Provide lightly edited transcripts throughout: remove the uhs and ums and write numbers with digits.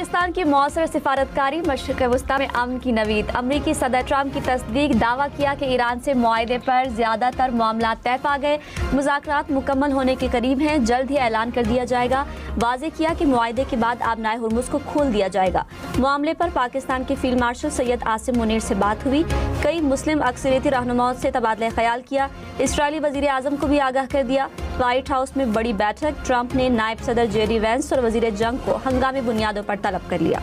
पाकिस्तान की मौसर सिफारतकारी मशरिक़ वस्ता में अमन की नवीद। अमरीकी सदर ट्रंप की तस्दीक। दावा किया कि ईरान से मुआहदे पर ज़्यादातर मामला तय पा गए। मुज़ाकरात मुकम्मल होने के करीब हैं, जल्द ही ऐलान कर दिया जाएगा। वाज़े किया कि मुआहदे के बाद आबनाए हुर्मुज़ को खोल दिया जाएगा। मामले पर पाकिस्तान के फील्ड मार्शल सैयद आसिम मुनीर से बात हुई। कई मुस्लिम अक्सरियती रहनुमाओं से तबादला ख्याल किया। इसराइली वज़ीर आज़म को भी आगाह कर दिया। व्हाइट हाउस में बड़ी बैठक। ट्रंप ने नायब सदर जेडी वेंस और वज़ीर जंग को हंगामी बुनियादों पर तलब कर लिया।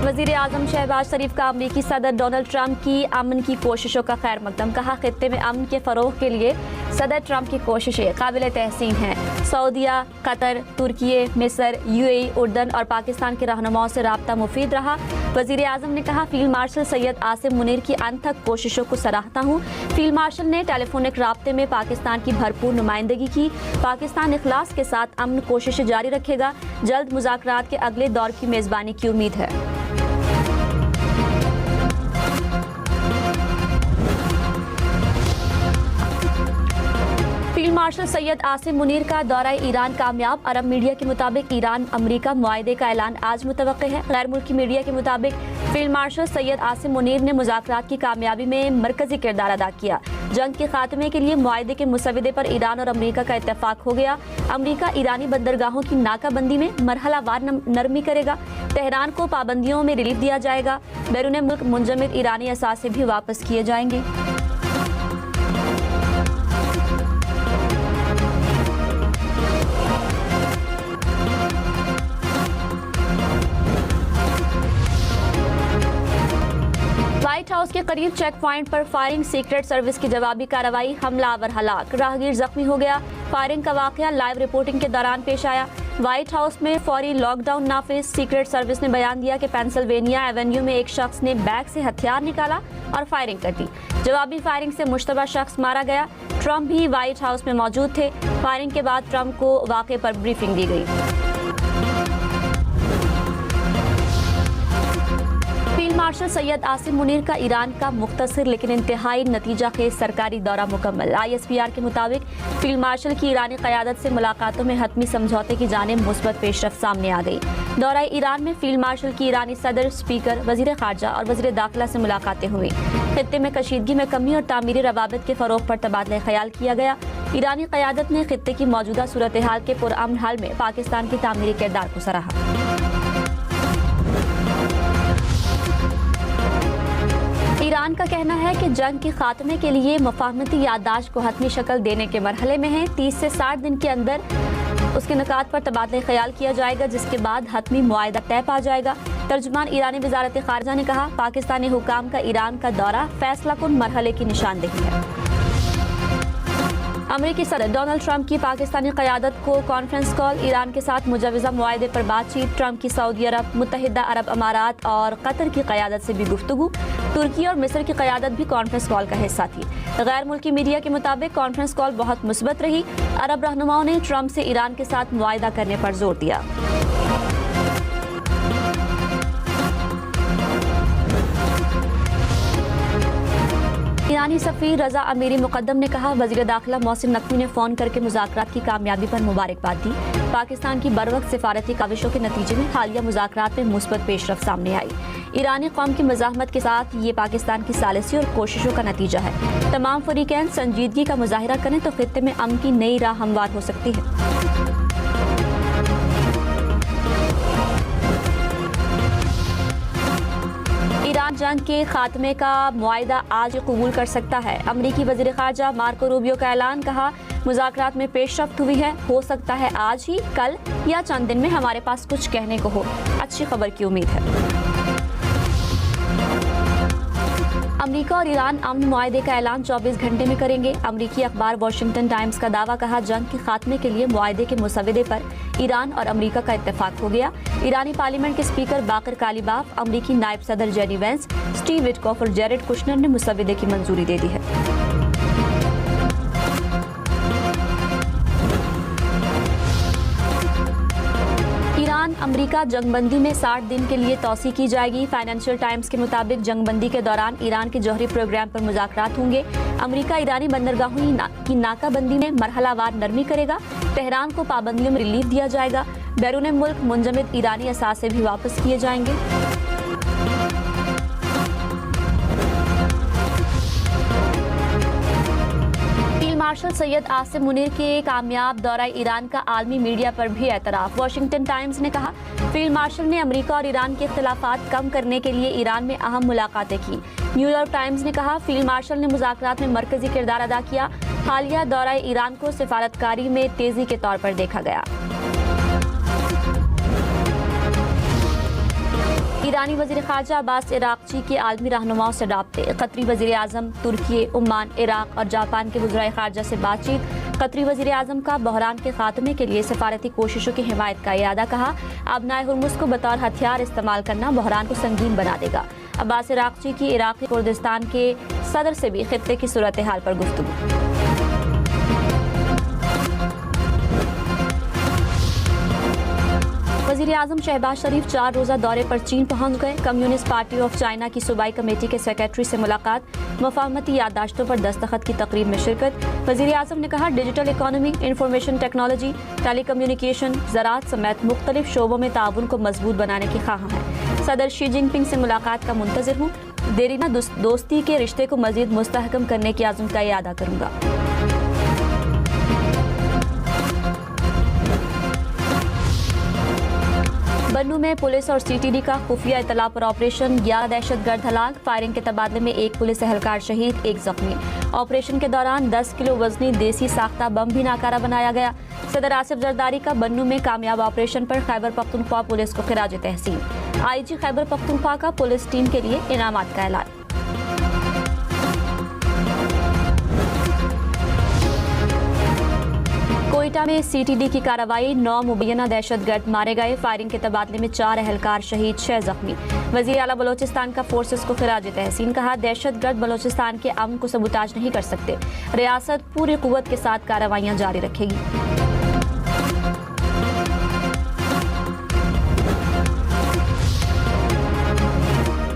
वज़ीर आज़म शहबाज शरीफ का अमरीकी सदर डोनाल्ड ट्रंप की अमन की कोशिशों का खैर मकदम। कहा, खित्ते में अमन के फ़रोग़ के लिए सदर ट्रंप की कोशिशें काबिल तहसीन हैं। सऊदीया, कतर, तुर्की, मिस्र, यूएई, उर्दन और पाकिस्तान के रहनुमाओं से राब्ता मुफीद रहा। वज़ीर आज़म ने कहा, फील्ड मार्शल सैयद आसिम मुनीर की अनथक कोशिशों को सराहता हूँ। फील्ड मार्शल ने टेलीफोनिक राब्ते में पाकिस्तान की भरपूर नुमाइंदगी की। पाकिस्तान इखलास के साथ अमन कोशिशें जारी रखेगा। जल्द मुज़ाकरात के अगले दौर की मेज़बानी की उम्मीद है। फील्ड मार्शल सैयद आसिम मुनीर का दौरा ईरान कामयाब। अरब मीडिया के मुताबिक ईरान अमरीका मुआहदे का ऐलान आज मुतवक्के है। गैर मुल्की मीडिया के मुताबिक फील्ड मार्शल सैयद आसिम मुनीर ने मुज़ाकरात की कामयाबी में मरकजी किरदार अदा किया। जंग के खात्मे के लिए मुआहदे के मुसविदे पर ईरान और अमरीका का इत्तेफाक हो गया। अमरीका ईरानी बंदरगाहों की नाकाबंदी में मरहलावार नरमी करेगा। तेहरान को पाबंदियों में रिलीफ दिया जाएगा। बैरून मुल्क मुंजमद ईरानी असासे भी वापस किए जाएंगे। व्हाइट हाउस के करीब चेक पॉइंट पर फायरिंग। सीक्रेट सर्विस की जवाबी कार्रवाई। हमलावर हलाक, राहगीर जख्मी हो गया। फायरिंग का वाकया लाइव रिपोर्टिंग के दौरान पेश आया। व्हाइट हाउस में फौरी लॉकडाउन नाफिज। सीक्रेट सर्विस ने बयान दिया कि पेंसिल्वेनिया एवेन्यू में एक शख्स ने बैग से हथियार निकाला और फायरिंग कर दी। जवाबी फायरिंग से मुश्तबा शख्स मारा गया। ट्रंप भी व्हाइट हाउस में मौजूद थे। फायरिंग के बाद ट्रंप को वाक़े पर ब्रीफिंग दी गई। फील्ड मार्शल सैयद आसिम मुनीर का ईरान का मुख्तसर लेकिन इंतहाई नतीजा खेज सरकारी दौरा मुकम्मल। ISPR के मुताबिक फील्ड मार्शल की ईरानी क़यादत से मुलाकातों में हतमी समझौते की जानिब मुस्बत पेशरफ्त सामने आ गई। दौरा ईरान में फील्ड मार्शल की ईरानी सदर, स्पीकर, वज़ीर ख़ारजा और वज़ीर दाखिला से मुलाकातें हुई। खित्ते में कशीदगी में कमी और तामीरी रवाबित के फ़रोग़ पर तबादला ख्याल किया गया। ईरानी क़यादत ने खित्ते की मौजूदा सूरत हाल के पुरअमन हल में पाकिस्तान की तामीरी किरदार को सराहा। ईरान का कहना है कि जंग के खात्मे के लिए मफाहमती याददाश्त को हतमी शक्ल देने के मरहले में है। 30 से 60 दिन के अंदर उसके निकात पर तबादला ख्याल किया जाएगा, जिसके बाद हतमी मुआहदा तय पा जाएगा। तर्जुमान ईरानी वज़ारत ख़ारजा ने कहा, पाकिस्तानी हुकाम का ईरान का दौरा फैसला कुन मरहले की निशानदेही है। अमरीकी सदर डोनाल्ड ट्रंप की पाकिस्तानी क़यादत को कॉन्फ्रेंस कॉल। ईरान के साथ मुजवज़ा मुआहदे पर बातचीत। ट्रंप की सऊदी अरब, मुत्तहिदा अरब अमारात और कतर की क़यादत से भी गुफ्तगू। तुर्की और मिस्र की क़यादत भी कॉन्फ्रेंस कॉल का हिस्सा थी। गैर मुल्की मीडिया के मुताबिक कॉन्फ्रेंस कॉल बहुत मुस्बत रही। अरब रहनुमाओं ने ट्रंप से ईरान के साथ मुआहदा करने पर जोर दिया। ईरानी सफ़ीर रज़ा अमीरी मुक़द्दम ने कहा, वज़ीर दाखिला मोहसिन नकवी ने फ़ोन करके मुज़ाकरात की कामयाबी पर मुबारकबाद दी। पाकिस्तान की बरवक्त सिफारती काविशों के नतीजे में हालिया मुज़ाकरात में मुस्बत पेशरफ्त सामने आई। ईरानी कौम की मज़ाहमत के साथ ये पाकिस्तान की सालिसी और कोशिशों का नतीजा है। तमाम फ़रीक़ैन संजीदगी का मुज़ाहिरा करें तो खित्ते में अमन की नई राह हमवार हो सकती है। ईरान जंग के खात्मे का मुआहदा आज कबूल कर सकता है। अमरीकी वज़ीर ख़ारजा मार्को रूबियो का ऐलान। कहा, मुज़ाकरात में पेशरफ्त हुई है। हो सकता है आज ही, कल या चंद दिन में हमारे पास कुछ कहने को हो। अच्छी खबर की उम्मीद है। अमरीका और ईरान अमन मुआहदे का ऐलान 24 घंटे में करेंगे। अमरीकी अखबार वाशिंगटन टाइम्स का दावा। कहा, जंग के खात्मे के लिए मुआहदे के मुसविदे पर ईरान और अमरीका का इत्तेफाक हो गया। ईरानी पार्लियामेंट के स्पीकर बाकर कालिबाफ, अमरीकी नायब सदर जेडी वेंस, स्टीव विटकॉफ और जेरेड कुशनर ने मुसविदे की मंजूरी दे दी है। ईरान अमरीका जंगबंदी में 60 दिन के लिए तौसी की जाएगी। फाइनेंशियल टाइम्स के मुताबिक जंगबंदी के दौरान ईरान के जौहरी प्रोग्राम पर मुज़ाकरात होंगे। अमरीका ईरानी बंदरगाहों की नाकाबंदी में मरहलावार नरमी करेगा। तेहरान को पाबंदियों में रिलीफ दिया जाएगा। बैरून मुल्क मुंजमद ईरानी असासे भी वापस किए जाएंगे। मार्शल सैयद आसिम मुनीर के कामयाब दौरा ईरान का आलमी मीडिया पर भी एतराफ़। वाशिंगटन टाइम्स ने कहा, फील्ड मार्शल ने अमेरिका और ईरान के इख्तिलाफात कम करने के लिए ईरान में अहम मुलाकातें की। न्यूयॉर्क टाइम्स ने कहा, फील्ड मार्शल ने मुज़ाकरात में मरकजी किरदार अदा किया। हालिया दौरा ईरान को सिफारतकारी में तेजी के तौर पर देखा गया। ईरानी वज़ीर ख़ारजा अब्बास इराक़ची के आलमी रहनुमाओं से राब्ते। कतरी वज़ीर आज़म, तुर्की, ओमान, इराक़ और जापान के वज़राए ख़ारजा से बातचीत। कतरी वज़ीर आज़म का बहरान के खात्मे के लिए सफारती कोशिशों की हिमायत का इरादा। कहा, अबनाए हुर्मुज़ को बतौर हथियार इस्तेमाल करना बहरान को संगीन बना देगा। अब्बास इराक़ची की इराक़ी कुर्दिस्तान के सदर से भी खित्ते की सूरत हाल पर गुफ्तगू। वज़ीर आज़म शहबाज शरीफ 4 रोज़ा दौरे पर चीन पहुंच गए। कम्युनिस्ट पार्टी ऑफ चाइना की सूबाई कमेटी के सेक्रेटरी से मुलाकात। मफाहमती याददाश्तों पर दस्तखत की तकरीब में शिरकत। वज़ीर आज़म ने कहा, digital economy, information technology, telecommunication, ज़राअत समेत मुख्तलिफ शोबों में ताउन को मजबूत बनाने की ख्वाह है। सदर शी जिनपिंग से मुलाकात का मुंतज़िर हूँ। देरीना दोस्ती के रिश्ते को मज़ीद मुस्तहकम करने की आज़म का इरादा करूँगा। बन्नू में पुलिस और सीटीडी का खुफिया इतला पर ऑपरेशन। 11 दहशतगर्द हलाक। फायरिंग के तबादले में 1 पुलिस एहलकार शहीद, 1 जख्मी। ऑपरेशन के दौरान 10 किलो वजनी देसी साख्ता बम भी नाकारा बनाया गया। सदर आसिफ जरदारी का बन्नू में कामयाब ऑपरेशन पर खैबर पख्तूनख्वा पुलिस को खिराज तहसीन। आईजी खैबर पख्तूनख्वा का पुलिस टीम के लिए इनामात का ऐलान। कोयटा में सीटीडी की कार्रवाई। 9 मुबैना दहशतगर्द मारे गए। फायरिंग के तबादले में 4 एहलकार शहीद, 6 जख्मी। वज़ीर आला बलोचिस्तान का फोर्सेस को खिराज तहसीन। कहा, दहशतगर्द बलोचिस्तान के अमन को सबूताज नहीं कर सकते। रियासत पूरी कुव्वत के साथ कार्रवाइयां जारी रखेगी।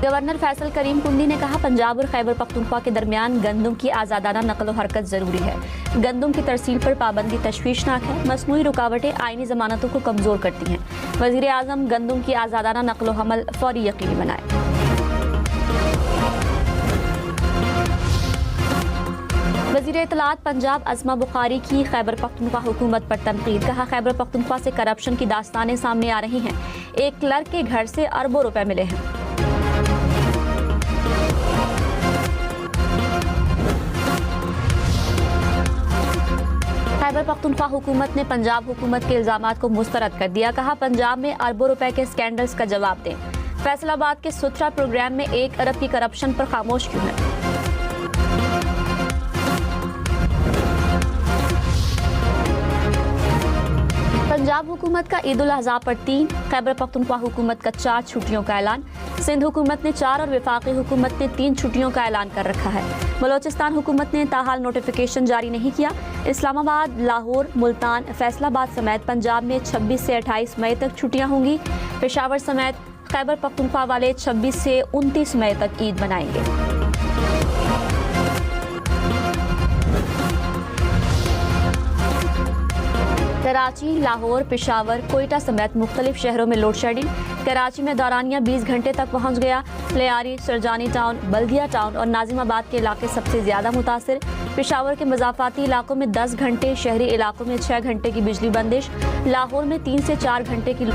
गवर्नर फैसल करीम कुंडी ने कहा, पंजाब और खैबर पख्तूनख्वा के दरमियान गंदम की आज़ादाना नकल व हरकत ज़रूरी है। गंदम की तरसील पर पाबंदी तशवीशनाक है। मसनूई रुकावटें आईनी ज़मानतों को कमज़ोर करती हैं। वज़ीर आज़म गंदम की आज़ादाना नकल व हमल फौरी यकीनी बनाए। वज़ीर इत्तलात पंजाब अज़मा बुखारी की खैबर पख्तूनख्वा हुकूमत पर तनकीद। कहा, खैबर पख्तूनख्वा से करप्शन की दास्तानें सामने आ रही हैं। एक क्लर्क के घर से अरबों रुपए मिले हैं। खैबर पख्तूनख्वा हुकूमत ने पंजाब हुकूमत के इल्जामात को मुस्तरद कर दिया। कहा, पंजाब में अरबों रुपए के स्कैंडल्स का जवाब दें। फैसलाबाद के सुथरा प्रोग्राम में 1 अरब की करप्शन पर खामोश क्यों है। पंजाब हुकूमत का ईद उल अज़हा पर 3, खैबर पख्तूनख्वा हुकूमत का 4 छुट्टियों का ऐलान। सिंध हुकूमत ने 4 और वफाकी हुकूमत ने 3 छुट्टियों का ऐलान कर रखा है। बलोचिस्तान हुकूमत ने ताहाल नोटिफिकेशन जारी नहीं किया। इस्लामाबाद, लाहौर, मुल्तान, फैसलाबाद समेत पंजाब में 26 से 28 मई तक छुट्टियां होंगी। पेशावर समेत खैबर पख्तूनख्वा वाले 26 से 29 मई तक ईद मनाएंगे। कराची, लाहौर, पेशावर, कोयटा समेत मुख्तलिफ शहरों में लोड शेडिंग। कराची में दौरानिया 20 घंटे तक पहुंच गया। लियारी, सरजानी टाउन, बल्दिया टाउन और नाजिमाबाद के इलाके सबसे ज़्यादा मुतासिर। पेशावर के मज़ाफ़ाती इलाकों में 10 घंटे, शहरी इलाकों में 6 घंटे की बिजली बंदिश। लाहौर में 3 से 4 घंटे की।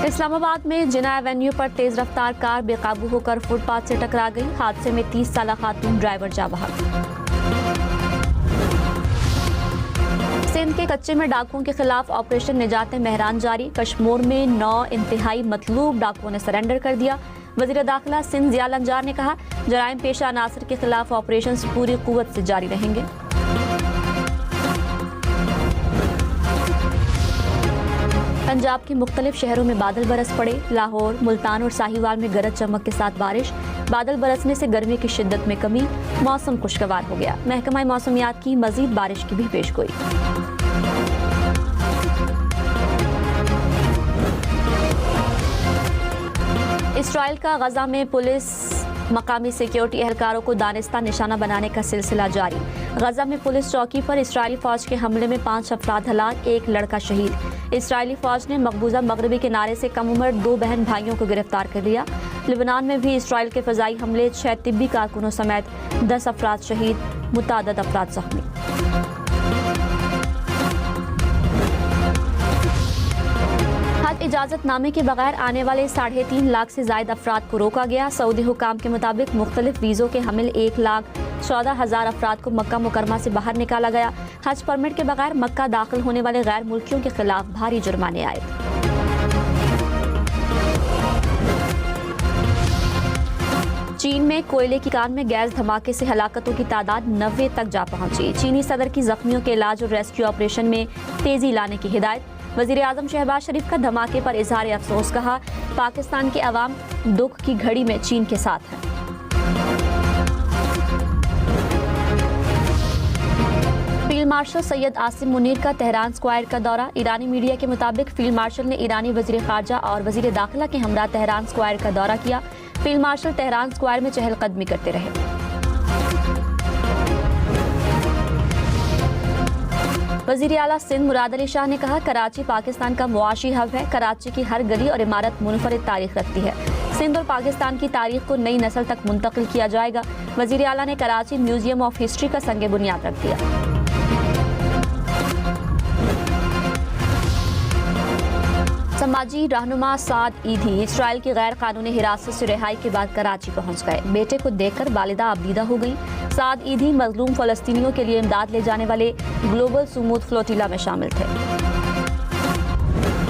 इस्लामाबाद में जिना एवेन्यू पर तेज़ रफ्तार कार बेकाबू होकर फुटपाथ से टकरा गई। हादसे में 30 साला खातून ड्राइवर जा बहक। सिंध के कच्चे में डाकुओं के खिलाफ ऑपरेशन निजात महरान जारी। कश्मीर में 9 इंतहाई मतलूब डाकुओं ने सरेंडर कर दिया। वज़ीर दाखिला सिंध ज़िया लंजार ने कहा, जराइम पेशा अनासर के खिलाफ ऑपरेशन पूरी कुव्वत से जारी रहेंगे। पंजाब के मुख्तलिफ शहरों में बादल बरस पड़े। लाहौर, मुल्तान और साहिवाल में गरज चमक के साथ बारिश। बादल बरसने से गर्मी की शिद्दत में कमी। मौसम खुशगवार हो गया। महकमा मौसमियात की मजीद बारिश की भी पेशगोई। اسرائیل کا غزہ میں پولیس مقامی سیکیورٹی اہلکاروں کو دانستہ نشانہ بنانے کا سلسلہ جاری۔ غزہ میں پولیس چوکی پر اسرائیلی فوج کے حملے میں 5 افراد ہلاک، 1 لڑکا شہید۔ اسرائیلی فوج نے مقبوضہ مغربی کنارے سے کم عمر 2 بہن بھائیوں کو گرفتار کر لیا۔ لبنان میں بھی اسرائیل کے فضائی حملے، 6 طبی کارکنوں سمیت 10 افراد شہید، متعدد افراد زخمی۔ حج اجازت نامے کے بغیر آنے والے 3.5 لاکھ سے زائد افراد کو روکا گیا۔ سعودی حکام کے مطابق مختلف ویزوں کے حامل 1,14,000 افراد کو مکہ مکرمہ سے باہر نکالا گیا۔ حج پرمٹ کے بغیر مکہ داخل ہونے والے غیر ملکیوں کے خلاف بھاری جرمانے آئے۔ چین میں کوئلے کی کان میں گیس دھماکے سے ہلاکتوں کی تعداد 90 تک جا پہنچی۔ چینی صدر کی زخمیوں کے علاج اور ریسکیو آپریشن میں تیزی لانے کی ہدایت۔ وزیر اعظم شہباز شریف کا دھماکے پر اظہار افسوس، کہا پاکستان کے عوام دکھ کی گھڑی میں چین کے ساتھ ہے۔ فیلڈ مارشل سید عاصم منیر کا تہران اسکوائر کا دورہ۔ ایرانی میڈیا کے مطابق فیلڈ مارشل نے ایرانی وزیر خارجہ اور وزیر داخلہ کے ہمراہ تہران اسکوائر کا دورہ کیا۔ فیلڈ مارشل تہران اسکوائر میں چہل قدمی کرتے رہے۔ وزیر اعلیٰ سندھ مراد علی شاہ نے کہا کراچی پاکستان کا معاشی ہب ہے۔ کراچی کی ہر گلی اور عمارت منفرد تاریخ رکھتی ہے۔ سندھ اور پاکستان کی تاریخ کو نئی نسل تک منتقل کیا جائے گا۔ وزیر اعلیٰ نے کراچی میوزیم آف ہسٹری کا سنگ بنیاد رکھ دیا۔ سماجی رہنما سعد ایدھی اسرائیل کی غیر قانونی حراست سے رہائی کے بعد کراچی پہنچ گئے۔ بیٹے کو دیکھ کر والدہ ابدیدہ ہو گئی۔ سعد ایدھی مظلوم فلسطینیوں کے لیے امداد لے جانے والے گلوبل سمود فلوٹیلا میں شامل تھے۔